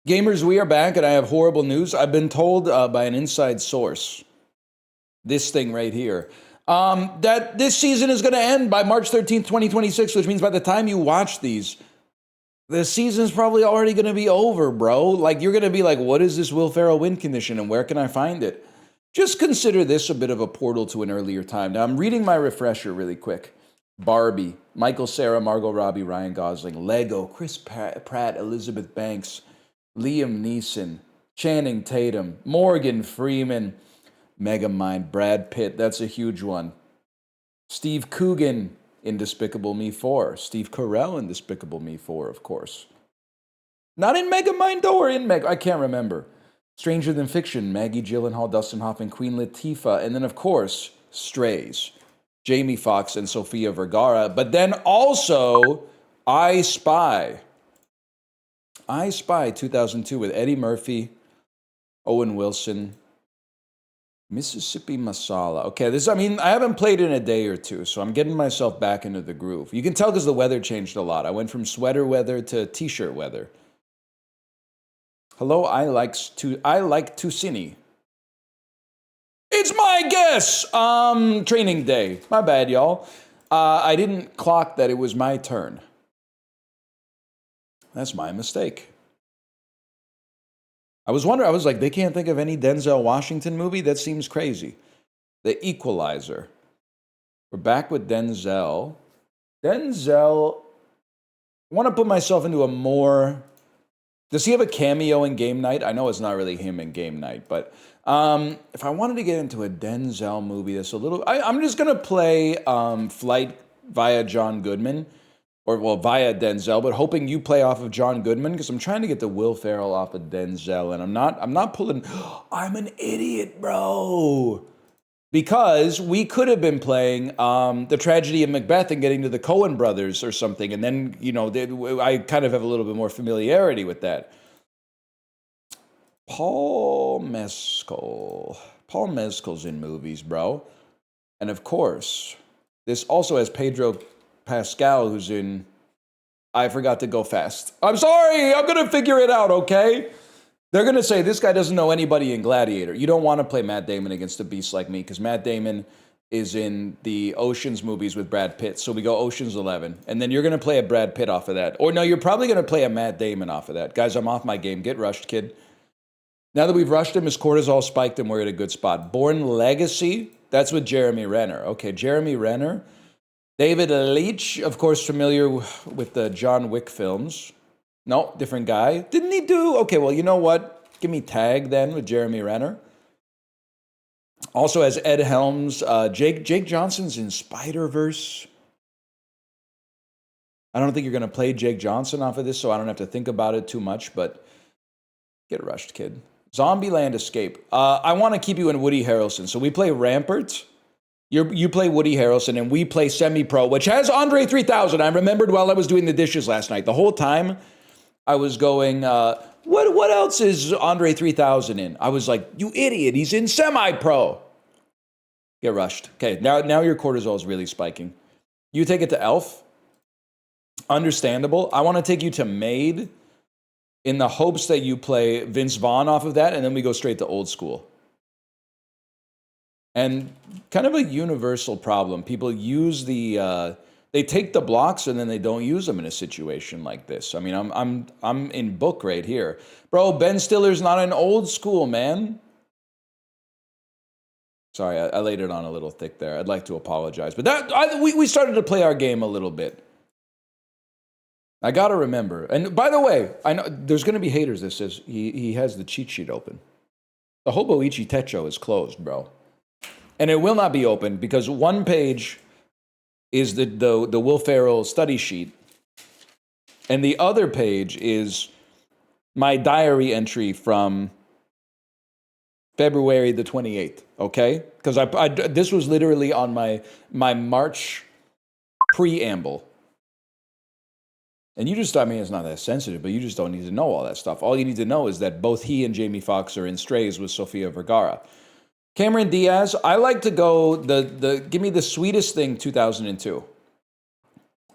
Gamers, we are back, and I have horrible news. I've been told by an inside source, this thing right here, that this season is going to end by March 13th, 2026, which means by the time you watch these, the season's probably already going to be over, bro. Like, you're going to be like, what is this Will Ferrell win condition, and where can I find it? Just consider this a bit of a portal to an earlier time. Now, I'm reading my refresher really quick. Barbie, Michael Cera, Margot Robbie, Ryan Gosling, Lego, Chris Pratt, Elizabeth Banks, Liam Neeson, Channing Tatum, Morgan Freeman, Megamind, Brad Pitt, that's a huge one. Steve Coogan in Despicable Me 4. Steve Carell in Despicable Me 4, of course. Not in Megamind or in I can't remember. Stranger Than Fiction, Maggie Gyllenhaal, Dustin Hoffman, Queen Latifah, and then, of course, Strays, Jamie Foxx and Sofia Vergara. But then also, I Spy 2002 with Eddie Murphy, Owen Wilson, Mississippi Masala. Okay, I haven't played in a day or two, so I'm getting myself back into the groove. You can tell because the weather changed a lot. I went from sweater weather to t-shirt weather. Hello, I like Tusini. It's my guess! Training day. My bad, y'all. I didn't clock that it was my turn. That's my mistake. I was like, they can't think of any Denzel Washington movie? That seems crazy. The Equalizer. We're back with Denzel. I want to put myself into a more... Does he have a cameo in Game Night? I know it's not really him in Game Night, but if I wanted to get into a Denzel movie that's a little... I'm just going to play Flight via John Goodman. Via Denzel, but hoping you play off of John Goodman, because I'm trying to get the Will Ferrell off of Denzel, and I'm not pulling... I'm an idiot, bro! Because we could have been playing The Tragedy of Macbeth and getting to the Coen brothers or something, and then, I kind of have a little bit more familiarity with that. Paul Mescal. Paul Mescal's in movies, bro. And of course, this also has Pedro Pascal, who's in I Forgot to Go Fast. I'm sorry, I'm going to figure it out, okay? They're going to say, this guy doesn't know anybody in Gladiator. You don't want to play Matt Damon against a beast like me, because Matt Damon is in the Oceans movies with Brad Pitt. So we go Oceans 11. And then you're going to play a Brad Pitt off of that. Or no, you're probably going to play a Matt Damon off of that. Guys, I'm off my game. Get rushed, kid. Now that we've rushed him, his cortisol spiked, and we're at a good spot. Born Legacy, that's with Jeremy Renner. Okay, Jeremy Renner. David Leitch, of course, familiar with the John Wick films. No, different guy. Didn't he do... Okay, well, you know what? Give me Tag, then, with Jeremy Renner. Also has Ed Helms. Jake Johnson's in Spider-Verse. I don't think you're going to play Jake Johnson off of this, so I don't have to think about it too much, but get rushed, kid. Zombieland Escape. I want to keep you in Woody Harrelson. So we play Rampart. You play Woody Harrelson, and we play Semi-Pro, which has Andre 3000. I remembered while I was doing the dishes last night. The whole time I was going, what else is Andre 3000 in? I was like, you idiot, he's in Semi-Pro. Get rushed. Okay, now your cortisol is really spiking. You take it to Elf. Understandable. I want to take you to Maid in the hopes that you play Vince Vaughn off of that, and then we go straight to Old School. And kind of a universal problem. People use they take the blocks and then they don't use them in a situation like this. I mean, I'm in book right here. Bro, Ben Stiller's not an Old School, man. Sorry, I laid it on a little thick there. I'd like to apologize. But we started to play our game a little bit. I got to remember. And by the way, I know there's going to be haters that says he has the cheat sheet open. The Hoboichi Techo is closed, bro. And it will not be open because one page is the Will Ferrell study sheet, and the other page is my diary entry from February the 28th, okay? Because this was literally on my March preamble. And you just, I mean, it's not that sensitive, but you just don't need to know all that stuff. All you need to know is that both he and Jamie Foxx are in Strays with Sofia Vergara. Cameron Diaz, I like to go give me the sweetest thing 2002.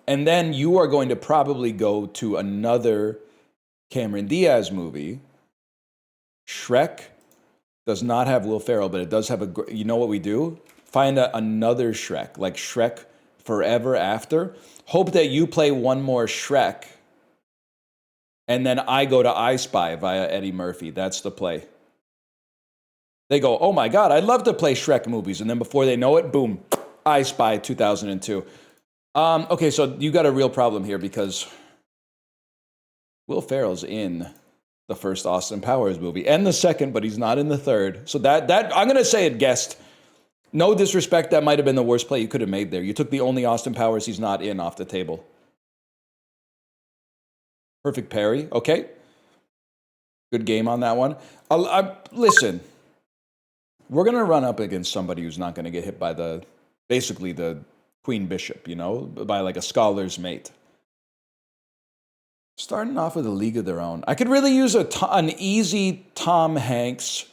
And then you are going to probably go to another Cameron Diaz movie. Shrek does not have Will Ferrell, but it does have you know what we do? Find another Shrek, like Shrek Forever After. Hope that you play one more Shrek, and then I go to I Spy via Eddie Murphy. That's the play. They go, oh my God, I'd love to play Shrek movies. And then before they know it, boom, I Spy 2002. Okay, so you got a real problem here because Will Ferrell's in the first Austin Powers movie and the second, but he's not in the third. So that I'm going to say it guessed. No disrespect, that might have been the worst play you could have made there. You took the only Austin Powers he's not in off the table. Perfect parry, okay. Good game on that one. Listen, we're going to run up against somebody who's not going to get hit by basically the Queen Bishop, you know, by like a scholar's mate. Starting off with A League of Their Own. I could really use an easy Tom Hanks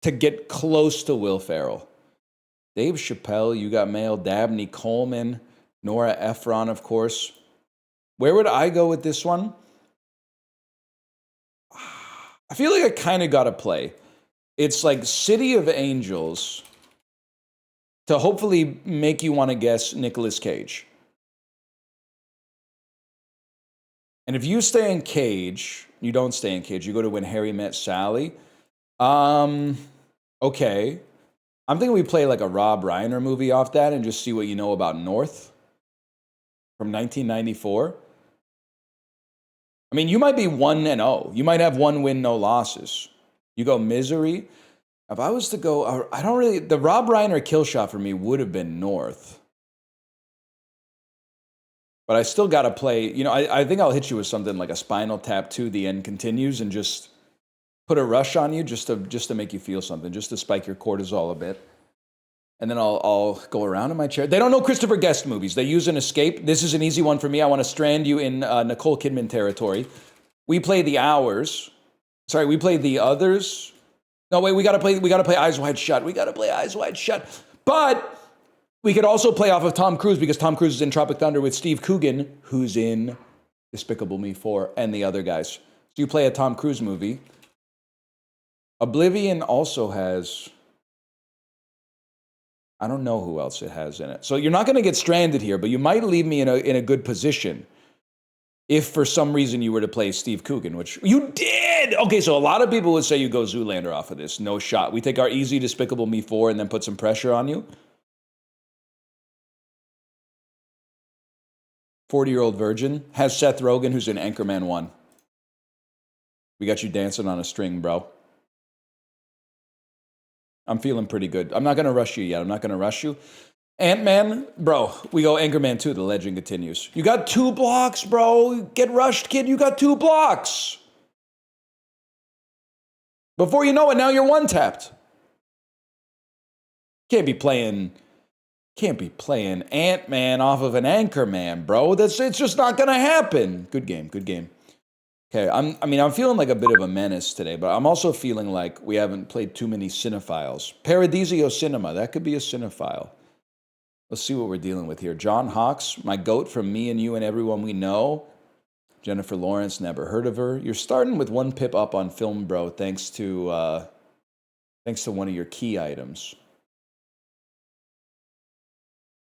to get close to Will Ferrell. Dave Chappelle, You Got Mail, Dabney Coleman, Nora Ephron, of course. Where would I go with this one? I feel like I kind of got to play. It's like City of Angels to hopefully make you want to guess Nicolas Cage. And if you stay in Cage, you don't stay in Cage, you go to When Harry Met Sally. Okay. I'm thinking we play like a Rob Reiner movie off that and just see what you know about North from 1994. I mean, you might be 1-0. You might have 1 win, no losses. You go Misery. If I was to go, the Rob Reiner kill shot for me would have been North. But I still got to play, you know, I think I'll hit you with something like a Spinal Tap 2, The End Continues, and just put a rush on you just to make you feel something, just to spike your cortisol a bit. And then I'll go around in my chair. They don't know Christopher Guest movies. They use an escape. This is an easy one for me. I want to strand you in Nicole Kidman territory. We play The Hours. Sorry, we play The Others. No, wait, we gotta play Eyes Wide Shut. We gotta play Eyes Wide Shut. But we could also play off of Tom Cruise because Tom Cruise is in Tropic Thunder with Steve Coogan, who's in Despicable Me 4, and the other guys. So you play a Tom Cruise movie. Oblivion also has, I don't know who else it has in it. So you're not going to get stranded here, but you might leave me in a good position if for some reason you were to play Steve Coogan, which you did. Okay, so a lot of people would say you go Zoolander off of this. No shot. We take our easy Despicable Me 4 and then put some pressure on you. 40-Year-Old Virgin has Seth Rogen, who's in Anchorman 1. We got you dancing on a string, bro. I'm feeling pretty good. I'm not going to rush you yet. I'm not going to rush you. Ant-Man, bro, we go Anchorman 2, The Legend Continues. You got 2 blocks, bro. Get rushed, kid. You got 2 blocks. Before you know it, now you're 1-tapped. Can't be playing Ant-Man off of an Anchorman, bro. It's just not going to happen. Good game, good game. Okay, I'm feeling like a bit of a menace today, but I'm also feeling like we haven't played too many cinephiles. Paradiso Cinema, that could be a cinephile. Let's see what we're dealing with here. John Hawkes, my goat from Me and You and Everyone We Know. Jennifer Lawrence, never heard of her. You're starting with 1 pip up on Film Bro, thanks to one of your key items.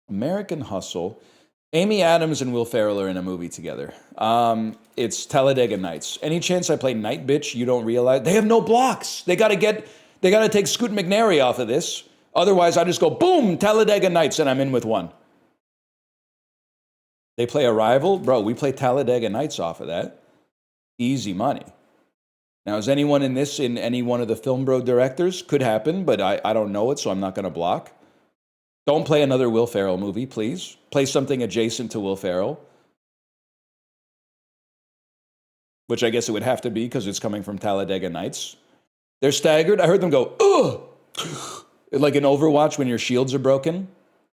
American Hustle. Amy Adams and Will Ferrell are in a movie together. It's Talladega Nights. Any chance I play Night Bitch you don't realize? They have no blocks. They got to take Scoot McNairy off of this. Otherwise, I just go, boom, Talladega Nights, and I'm in with 1. They play Arrival. Bro, we play Talladega Nights off of that. Easy money. Now, is anyone in this in any one of the Film Bro directors? Could happen, but I don't know it, so I'm not going to block. Don't play another Will Ferrell movie, please. Play something adjacent to Will Ferrell. Which I guess it would have to be because it's coming from Talladega Nights. They're staggered. I heard them go, ugh! Like in Overwatch when your shields are broken.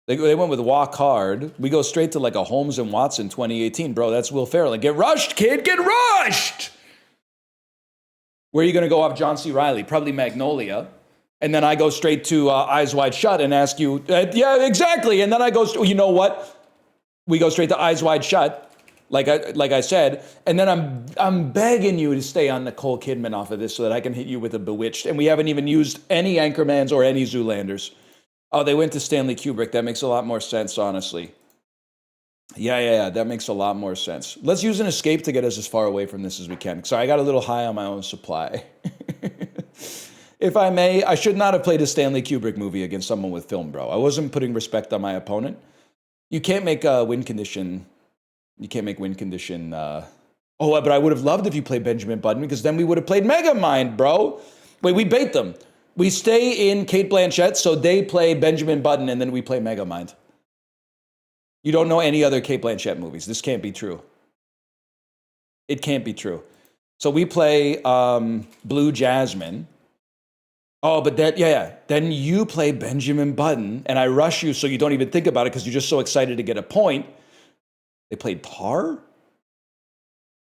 They went with Walk Hard. We go straight to like a Holmes and Watson 2018. Bro, that's Will Ferrell. Like, get rushed, kid, get rushed! Where are you going to go off John C. Reilly? Probably Magnolia. And then I go straight to Eyes Wide Shut and ask you, yeah, exactly. And then I go, you know what? We go straight to Eyes Wide Shut. like I said, and then I'm begging you to stay on Nicole Kidman off of this so that I can hit you with a Bewitched. And we haven't even used any Anchormans or any Zoolanders. Oh, they went to Stanley Kubrick. That makes a lot more sense, honestly. Yeah. That makes a lot more sense. Let's use an escape to get us as far away from this as we can. Sorry, I got a little high on my own supply. If I may, I should not have played a Stanley Kubrick movie against someone with film, bro. I wasn't putting respect on my opponent. You can't make a win condition. You can't make win condition. But I would have loved if you played Benjamin Button because then we would have played Megamind, bro. Wait, we bait them. We stay in Cate Blanchett, so they play Benjamin Button, and then we play Megamind. You don't know any other Cate Blanchett movies. This can't be true. It can't be true. So we play Blue Jasmine. Oh, but then you play Benjamin Button, and I rush you so you don't even think about it because you're just so excited to get a point. They played Tar?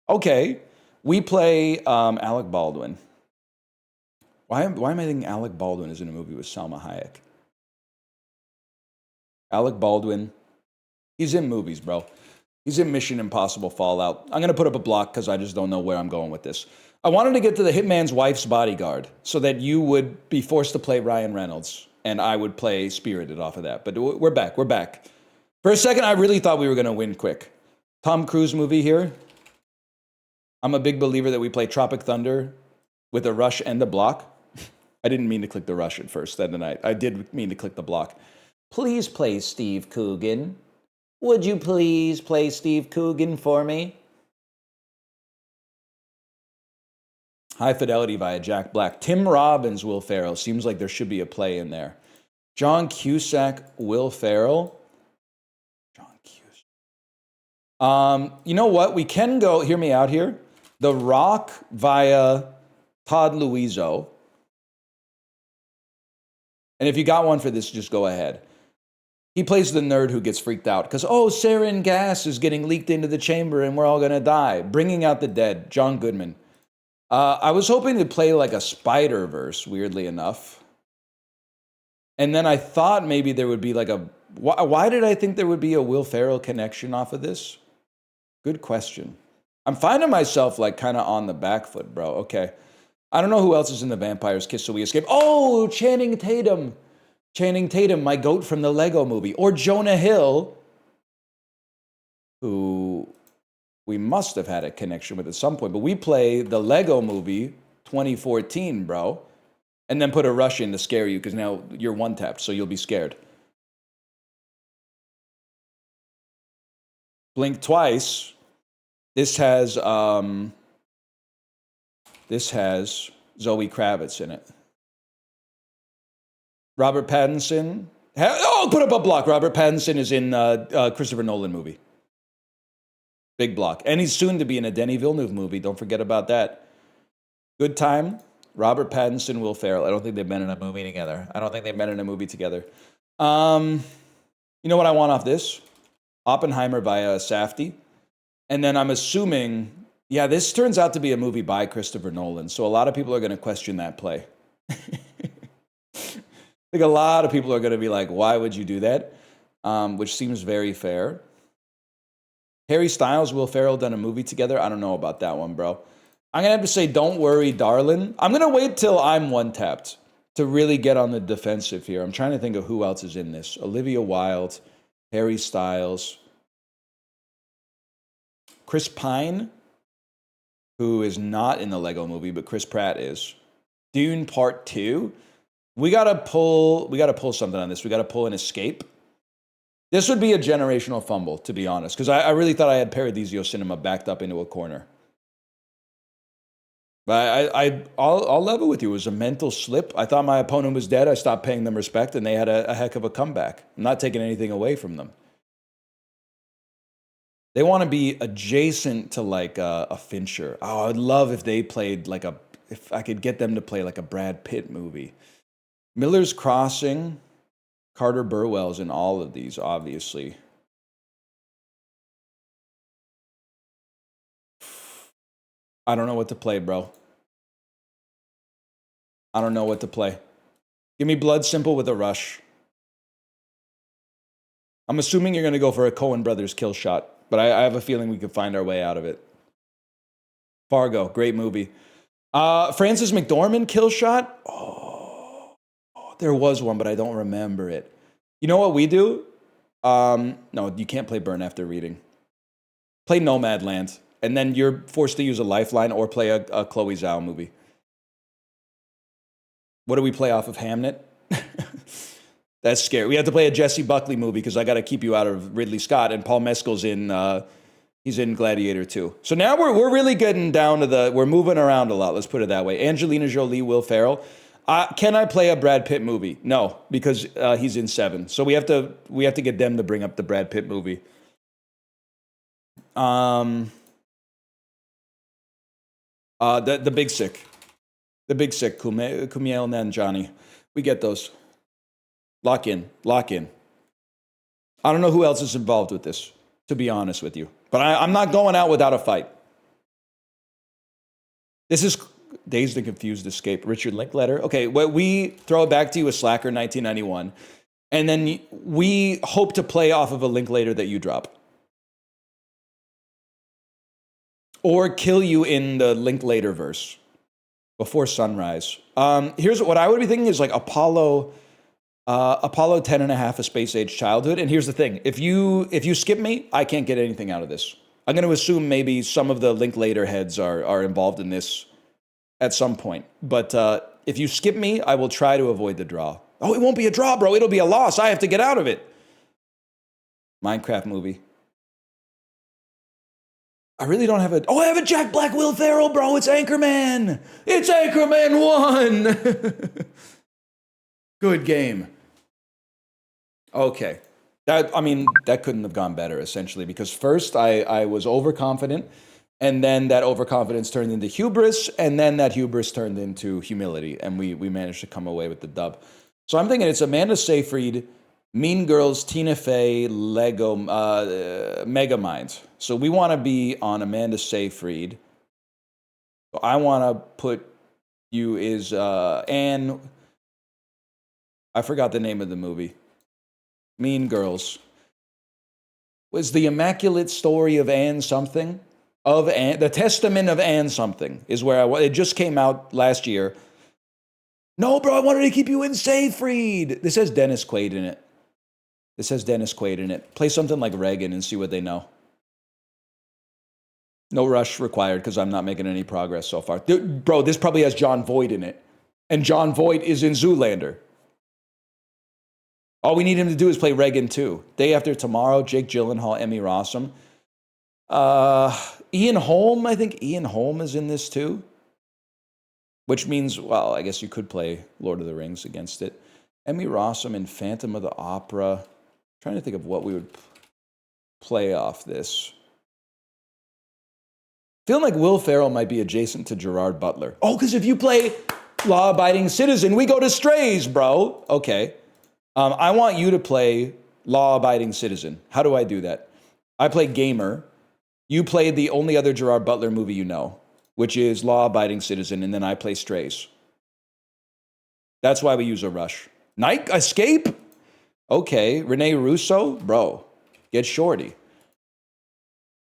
Okay. We play Alec Baldwin. Why am I thinking Alec Baldwin is in a movie with Salma Hayek? Alec Baldwin, he's in movies, bro. He's in Mission Impossible Fallout. I'm going to put up a block because I just don't know where I'm going with this. I wanted to get to the Hitman's Wife's Bodyguard so that you would be forced to play Ryan Reynolds and I would play Spirited off of that. But we're back. For a second, I really thought we were going to win quick. Tom Cruise movie here. I'm a big believer that we play Tropic Thunder with a rush and a block. I didn't mean to click the rush at first that night. I did mean to click the block. Please play Steve Coogan. Would you please play Steve Coogan for me? High Fidelity via Jack Black. Tim Robbins, Will Ferrell. Seems like there should be a play in there. John Cusack, Will Ferrell. John Cusack. You know what? We can go, hear me out here. The Rock via Todd Luizzo. And if you got one for this, just go ahead. He plays the nerd who gets freaked out because, sarin gas is getting leaked into the chamber and we're all going to die. Bringing Out the Dead, John Goodman. I was hoping to play like a Spider-Verse, weirdly enough. And then I thought maybe there would be like a... Why did I think there would be a Will Ferrell connection off of this? Good question. I'm finding myself like kind of on the back foot, bro. Okay. I don't know who else is in the Vampire's Kiss So We Escape. Oh, Channing Tatum. Channing Tatum, my goat from the Lego movie. Or Jonah Hill, who we must have had a connection with at some point. But we play the Lego movie 2014, bro. And then put a rush in to scare you because now you're one-tapped, so you'll be scared. Blink twice. This has Zoe Kravitz in it. Robert Pattinson. Put up a block. Robert Pattinson is in Christopher Nolan movie. Big block. And he's soon to be in a Denis Villeneuve movie. Don't forget about that. Good time. Robert Pattinson, Will Ferrell. I don't think they've been in a movie together. You know what I want off this? Oppenheimer via Safdie. And then I'm assuming, this turns out to be a movie by Christopher Nolan. So a lot of people are going to question that play. I think a lot of people are going to be like, why would you do that? Which seems very fair. Harry Styles, Will Ferrell done a movie together? I don't know about that one, bro. I'm going to have to say, don't worry, darling. I'm going to wait till I'm one-tapped to really get on the defensive here. I'm trying to think of who else is in this. Olivia Wilde, Harry Styles, Chris Pine, who is not in the Lego movie, but Chris Pratt is. Dune Part 2. We gotta pull something on this. We gotta pull an escape. This would be a generational fumble, to be honest, because I really thought I had Paradiso Cinema backed up into a corner. But I'll level with you. It was a mental slip. I thought my opponent was dead. I stopped paying them respect, and they had a heck of a comeback. I'm not taking anything away from them. They want to be adjacent to like a Fincher. Oh, I'd love if they played if I could get them to play like a Brad Pitt movie. Miller's Crossing, Carter Burwell's in all of these, obviously. I don't know what to play, bro. I don't know what to play. Give me Blood Simple with a rush. I'm assuming you're going to go for a Coen Brothers kill shot but I have a feeling we could find our way out of it. Fargo, great movie. Frances McDormand kill shot. Oh, there was one, but I don't remember it. You know what we do? No, you can't play Burn After Reading. Play Nomadland, and then you're forced to use a lifeline or play a Chloe Zhao movie. What do we play off of Hamnet? That's scary. We have to play a Jesse Buckley movie because I got to keep you out of Ridley Scott, and Paul Mescal's in. He's in Gladiator 2. So now we're really getting down to we're moving around a lot. Let's put it that way. Angelina Jolie, Will Ferrell. Can I play a Brad Pitt movie? No, because he's in 7. So we have to get them to bring up the Brad Pitt movie. The Big Sick. The Big Sick, Kumail Nanjiani. We get those. Lock in. I don't know who else is involved with this, to be honest with you. But I'm not going out without a fight. This is Dazed and Confused Escape. Richard Linklater. Okay, well, we throw it back to you with Slacker 1991. And then we hope to play off of a Linklater that you drop. Or kill you in the Linklater verse. Before sunrise. Here's what I would be thinking is like Apollo 10 and a half, A Space Age Childhood. And here's the thing. If you skip me, I can't get anything out of this. I'm going to assume maybe some of the Linklater heads are involved in this at some point. But if you skip me, I will try to avoid the draw. Oh, it won't be a draw, bro. It'll be a loss. I have to get out of it. Minecraft movie. I really don't have I have a Jack Black, Will Ferrell, bro. It's Anchorman. It's Anchorman 1. Good game. Okay. That couldn't have gone better, essentially, because first I was overconfident, and then that overconfidence turned into hubris, and then that hubris turned into humility, and we managed to come away with the dub. So I'm thinking it's Amanda Seyfried, Mean Girls, Tina Fey, Lego, Megamind. So we want to be on Amanda Seyfried. So I want to put you as Anne. I forgot the name of the movie. Mean Girls. Was the Immaculate Story of Anne something? Of Anne, The Testament of Anne something is where it just came out last year. No, bro, I wanted to keep you in Seyfried. This has Dennis Quaid in it. Play something like Reagan and see what they know. No rush required because I'm not making any progress so far. Bro, this probably has John Voight in it. And John Voight is in Zoolander. All we need him to do is play Reagan 2. Day After Tomorrow, Jake Gyllenhaal, Emmy Rossum. Ian Holm, I think Ian Holm is in this too. Which means, well, I guess you could play Lord of the Rings against it. Emmy Rossum in Phantom of the Opera. Trying to think of what we would play off this. Feeling like Will Ferrell might be adjacent to Gerard Butler. Oh, because if you play Law Abiding Citizen, we go to Strays, bro. Okay. I want you to play Law Abiding Citizen. How do I do that? I play Gamer. You play the only other Gerard Butler movie you know, which is Law Abiding Citizen, and then I play Strays. That's why we use a rush. Night Escape? Okay. Rene Russo? Bro, get shorty.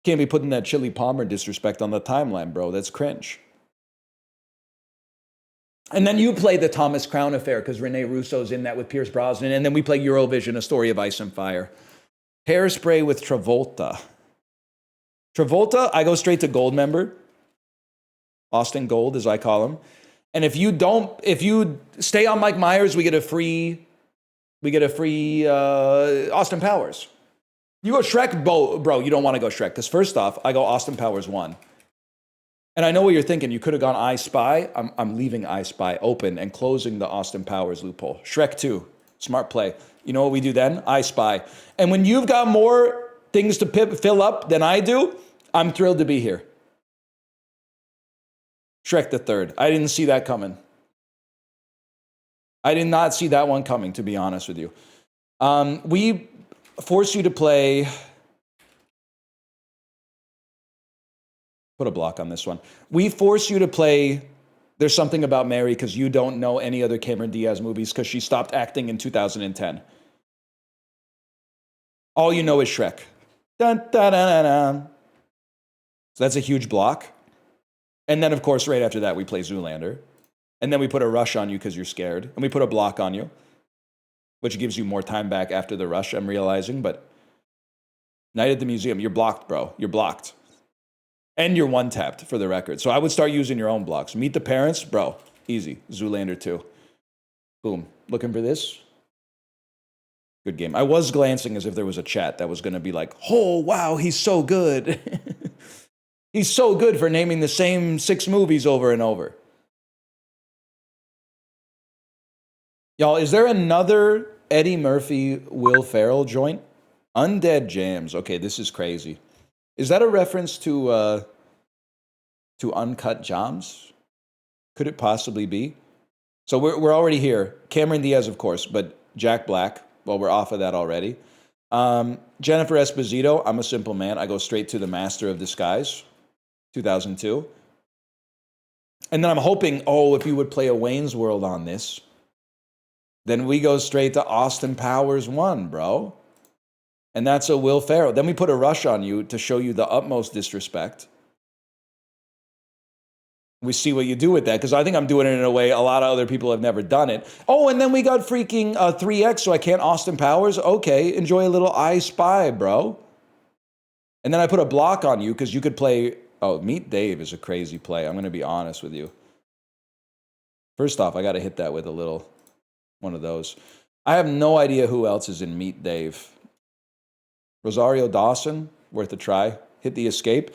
Can't be putting that Chili Palmer disrespect on the timeline, bro. That's cringe. And then you play the Thomas Crown Affair because Rene Russo's in that with Pierce Brosnan. And then we play Eurovision, A Story of Ice and Fire. Hairspray with Travolta. Travolta, I go straight to Goldmember. Austin Gold, as I call him. And if you stay on Mike Myers, we get a free Austin Powers. You go Shrek, bro, you don't want to go Shrek. Because first off, I go Austin Powers 1. And I know what you're thinking. You could have gone I Spy. I'm leaving I Spy open and closing the Austin Powers loophole. Shrek 2, smart play. You know what we do then? I Spy. And when you've got more things to fill up than I do, I'm thrilled to be here. Shrek the Third. I didn't see that coming. I did not see that one coming, to be honest with you. We force you to play... Put a block on this one. We force you to play There's Something About Mary because you don't know any other Cameron Diaz movies because she stopped acting in 2010. All you know is Shrek. Dun, dun, dun, dun, dun. So that's a huge block. And then, of course, right after that, we play Zoolander. And then we put a rush on you because you're scared. And we put a block on you, which gives you more time back after the rush, I'm realizing. But Night at the Museum, you're blocked, bro. You're blocked. And you're one-tapped, for the record. So I would start using your own blocks. Meet the Parents, bro. Easy. Zoolander 2. Boom. Looking for this? Good game. I was glancing as if there was a chat that was going to be like, oh, wow, he's so good. He's so good for naming the same 6 movies over and over. Y'all, is there another Eddie Murphy, Will Ferrell joint? Undead Jams. Okay, this is crazy. Is that a reference to Uncut Gems? Could it possibly be? So we're already here. Cameron Diaz, of course, but Jack Black. Well, we're off of that already. Jennifer Esposito, I'm a Simple Man. I go straight to The Master of Disguise, 2002. And then I'm hoping, if you would play a Wayne's World on this, then we go straight to Austin Powers 1, bro. And that's a Will Ferrell. Then we put a rush on you to show you the utmost disrespect. We see what you do with that, because I think I'm doing it in a way a lot of other people have never done it. Oh, and then we got freaking 3X, so I can't Austin Powers? Okay, enjoy a little I Spy, bro. And then I put a block on you, because you could play... Oh, Meet Dave is a crazy play. I'm going to be honest with you. First off, I got to hit that with a little one of those. I have no idea who else is in Meet Dave. Rosario Dawson, worth a try. Hit the escape.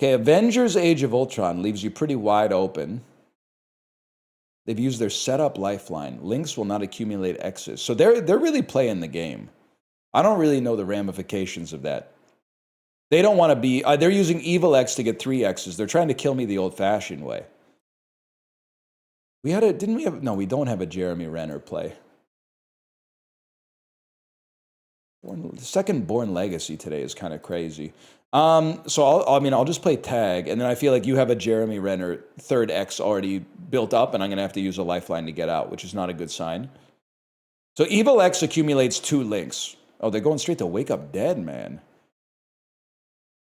Okay, Avengers Age of Ultron leaves you pretty wide open. They've used their setup lifeline. Links will not accumulate X's. So they're really playing the game. I don't really know the ramifications of that. They don't want to be... they're using Evil X to get 3 X's. They're trying to kill me the old-fashioned way. We don't have a Jeremy Renner play. The second Born Legacy today is kind of crazy. So I'll just play tag, and then I feel like you have a Jeremy Renner 3rd X already built up, and I'm going to have to use a lifeline to get out, which is not a good sign. So Evil X accumulates 2 links. Oh, they're going straight to Wake Up Dead, man.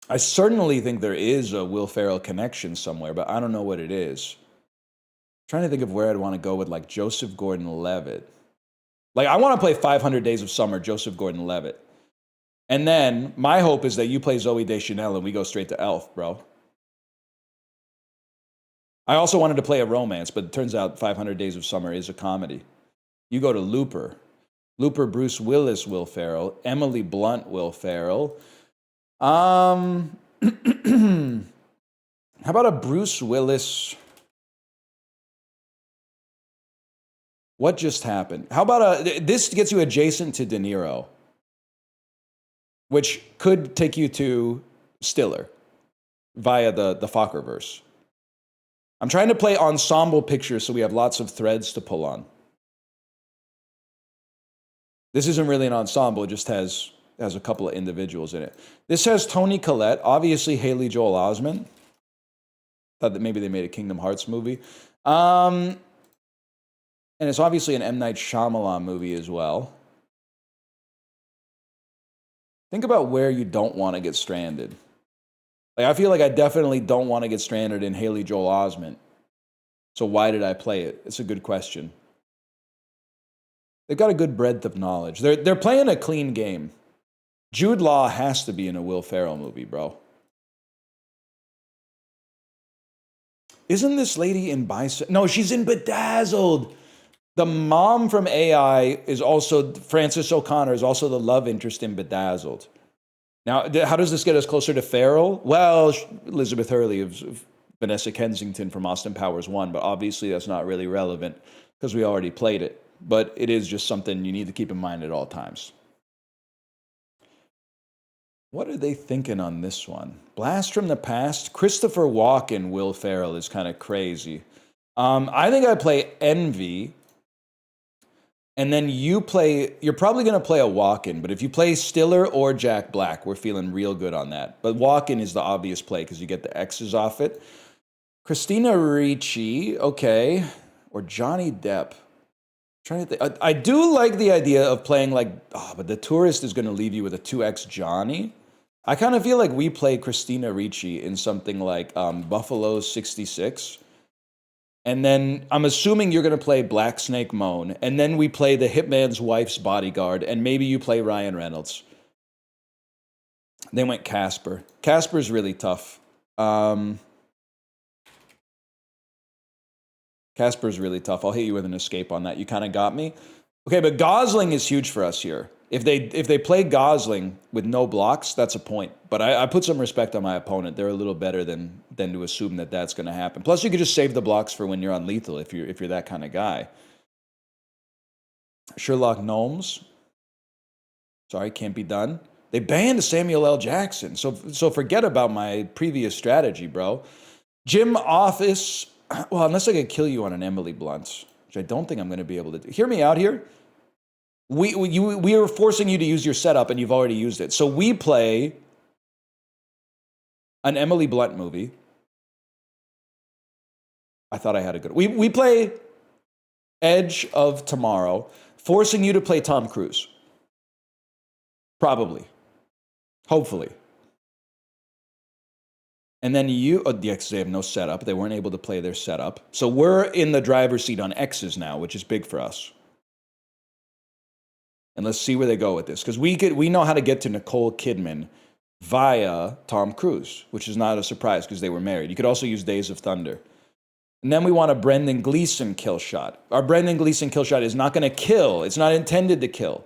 I certainly think there is a Will Ferrell connection somewhere, but I don't know what it is. I'm trying to think of where I'd want to go with like Joseph Gordon-Levitt. Like, I want to play 500 Days of Summer, Joseph Gordon-Levitt. And then my hope is that you play Zooey Deschanel and we go straight to Elf, bro. I also wanted to play a romance, but it turns out 500 Days of Summer is a comedy. You go to Looper. Looper, Bruce Willis, Will Ferrell. Emily Blunt, Will Ferrell. How about a Bruce Willis... What just happened? How about this gets you adjacent to De Niro, which could take you to Stiller via the Fockerverse. I'm trying to play ensemble pictures so we have lots of threads to pull on. This isn't really an ensemble, it just has a couple of individuals in it. This has Toni Collette, obviously Haley Joel Osment. Thought that maybe they made a Kingdom Hearts movie. And it's obviously an M. Night Shyamalan movie as well. Think about where you don't want to get stranded. Like, I feel like I definitely don't want to get stranded in Haley Joel Osment. So why did I play it? It's a good question. They've got a good breadth of knowledge. They're playing a clean game. Jude Law has to be in a Will Ferrell movie, bro. Isn't this lady in No, she's in Bedazzled. The mom from AI is also, Frances O'Connor, is also the love interest in Bedazzled. Now, how does this get us closer to Ferrell? Well, Elizabeth Hurley of Vanessa Kensington from Austin Powers 1, but obviously that's not really relevant because we already played it. But it is just something you need to keep in mind at all times. What are they thinking on this one? Blast from the Past? Christopher Walken, Will Ferrell is kind of crazy. I think I play Envy. And then you're probably going to play a Walken, but if you play Stiller or Jack Black, we're feeling real good on that. But Walken is the obvious play because you get the X's off it. Christina Ricci, okay. Or Johnny Depp. Trying to think. I do like the idea of playing but The Tourist is going to leave you with a 2X Johnny. I kind of feel like we play Christina Ricci in something like Buffalo 66. And then I'm assuming you're going to play Black Snake Moan. And then we play the Hitman's Wife's Bodyguard. And maybe you play Ryan Reynolds. They went Casper. Casper's really tough. Casper's really tough. I'll hit you with an escape on that. You kind of got me. Okay, but Gosling is huge for us here. If they play Gosling with no blocks, that's a point. But I put some respect on my opponent. They're a little better than to assume that that's going to happen. Plus, you could just save the blocks for when you're on lethal if you're that kind of guy. Sherlock Gnomes. Sorry, can't be done. They banned Samuel L. Jackson. So forget about my previous strategy, bro. Jim Office. Well, unless I could kill you on an Emily Blunt, which I don't think I'm going to be able to do. Hear me out here. We are forcing you to use your setup, and you've already used it. So we play an Emily Blunt movie. I thought I had a good. We play Edge of Tomorrow, forcing you to play Tom Cruise. Probably. Hopefully. And then they have no setup. They weren't able to play their setup. So we're in the driver's seat on X's now, which is big for us. And let's see where they go with this. Because we know how to get to Nicole Kidman via Tom Cruise, which is not a surprise because they were married. You could also use Days of Thunder. And then we want a Brendan Gleeson kill shot. Our Brendan Gleeson kill shot is not going to kill. It's not intended to kill.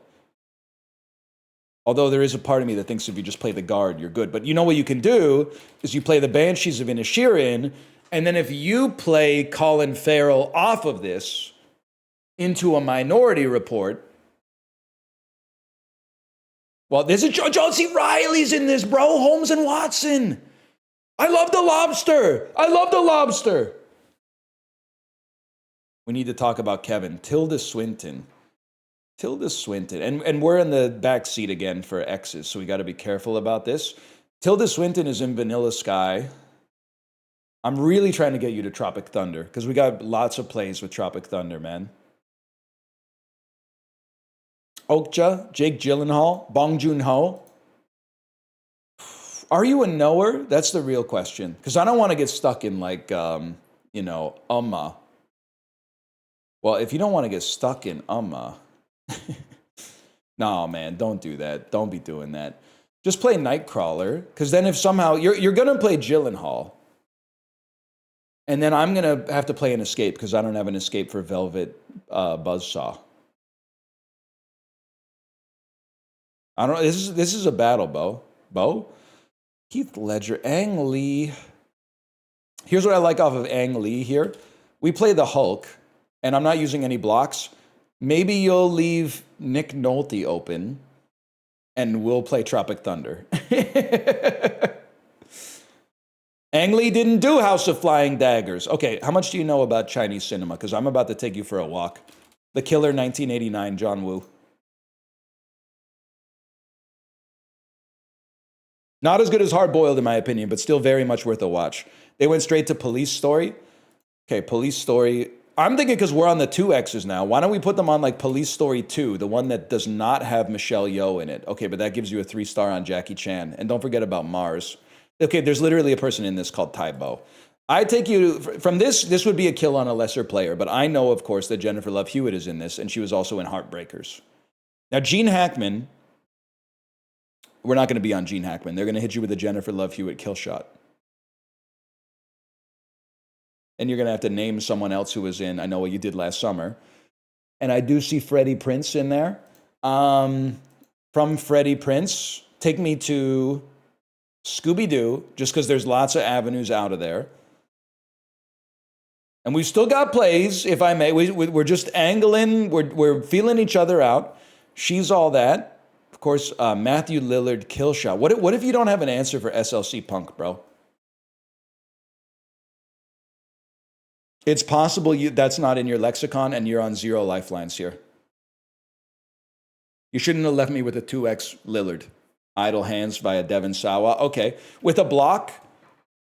Although there is a part of me that thinks if you just play the guard, you're good. But you know what you can do is you play the Banshees of Inisherin, and then if you play Colin Farrell off of this into a Minority Report. Well, there's a John C. Reilly's in this, bro. Holmes and Watson. I love the lobster. I love the lobster. We need to talk about Kevin. Tilda Swinton. And we're in the back seat again for X's, so we got to be careful about this. Tilda Swinton is in Vanilla Sky. I'm really trying to get you to Tropic Thunder because we got lots of plays with Tropic Thunder, man. Okja, Jake Gyllenhaal, Bong Joon-ho. Are you a knower? That's the real question. Because I don't want to get stuck in like, Well, if you don't want to get stuck in no, man, don't do that. Don't be doing that. Just play Nightcrawler, because then if somehow you're going to play Gyllenhaal, and then I'm going to have to play an escape because I don't have an escape for Velvet Buzzsaw. I don't know. This is a battle, Bo. Heath Ledger, Ang Lee. Here's what I like off of Ang Lee here. We play the Hulk, and I'm not using any blocks. Maybe you'll leave Nick Nolte open, and we'll play Tropic Thunder. Ang Lee didn't do House of Flying Daggers. Okay, how much do you know about Chinese cinema? Because I'm about to take you for a walk. The Killer, 1989, John Woo. Not as good as Hard Boiled, in my opinion, but still very much worth a watch. They went straight to Police Story. Okay, Police Story. I'm thinking because we're on the 2Xs now, why don't we put them on like Police Story 2, the one that does not have Michelle Yeoh in it? Okay, but that gives you a 3-star on Jackie Chan. And don't forget about Mars. Okay, there's literally a person in this called Tybo. I take you from this would be a kill on a lesser player, but I know, of course, that Jennifer Love Hewitt is in this, and she was also in Heartbreakers. Now, Gene Hackman, we're not going to be on Gene Hackman. They're going to hit you with a Jennifer Love Hewitt kill shot. And you're going to have to name someone else who was in I Know What You Did Last Summer. And I do see Freddie Prinze in there. From Freddie Prinze, take me to Scooby-Doo, just because there's lots of avenues out of there. And we've still got plays, if I may. We're just angling. We're feeling each other out. She's All That. Of course, Matthew Lillard kill shot. What if you don't have an answer for SLC Punk, bro? It's possible that's not in your lexicon and you're on 0 lifelines here. You shouldn't have left me with a 2X Lillard. Idle Hands via Devin Sawa. Okay. With a block,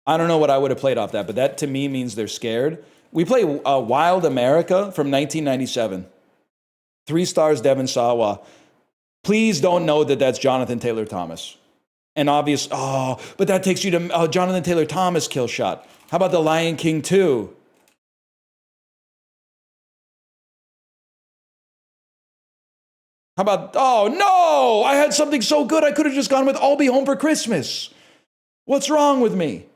I don't know what I would have played off that, but that to me means they're scared. We play Wild America from 1997. 3 stars, Devin Sawa. Please don't know that that's Jonathan Taylor Thomas. And obvious, but that takes you to Jonathan Taylor Thomas kill shot. How about The Lion King 2? How about, oh no, I had something so good I could have just gone with I'll Be Home for Christmas. What's wrong with me?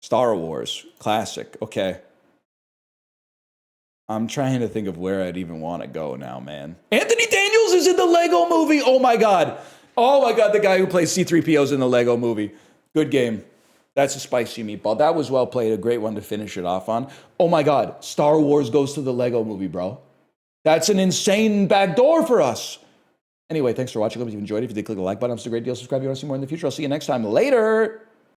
Star Wars, classic, okay. I'm trying to think of where I'd even want to go now, man. Anthony Daniels is in the Lego movie. Oh my God. Oh my God, the guy who plays C-3PO is in the Lego movie. Good game. That's a spicy meatball. That was well played. A great one to finish it off on. Oh my God, Star Wars goes to the Lego movie, bro. That's an insane backdoor for us. Anyway, thanks for watching. I hope you enjoyed it. If you did, click the like button. It's a great deal. Subscribe if you want to see more in the future. I'll see you next time. Later.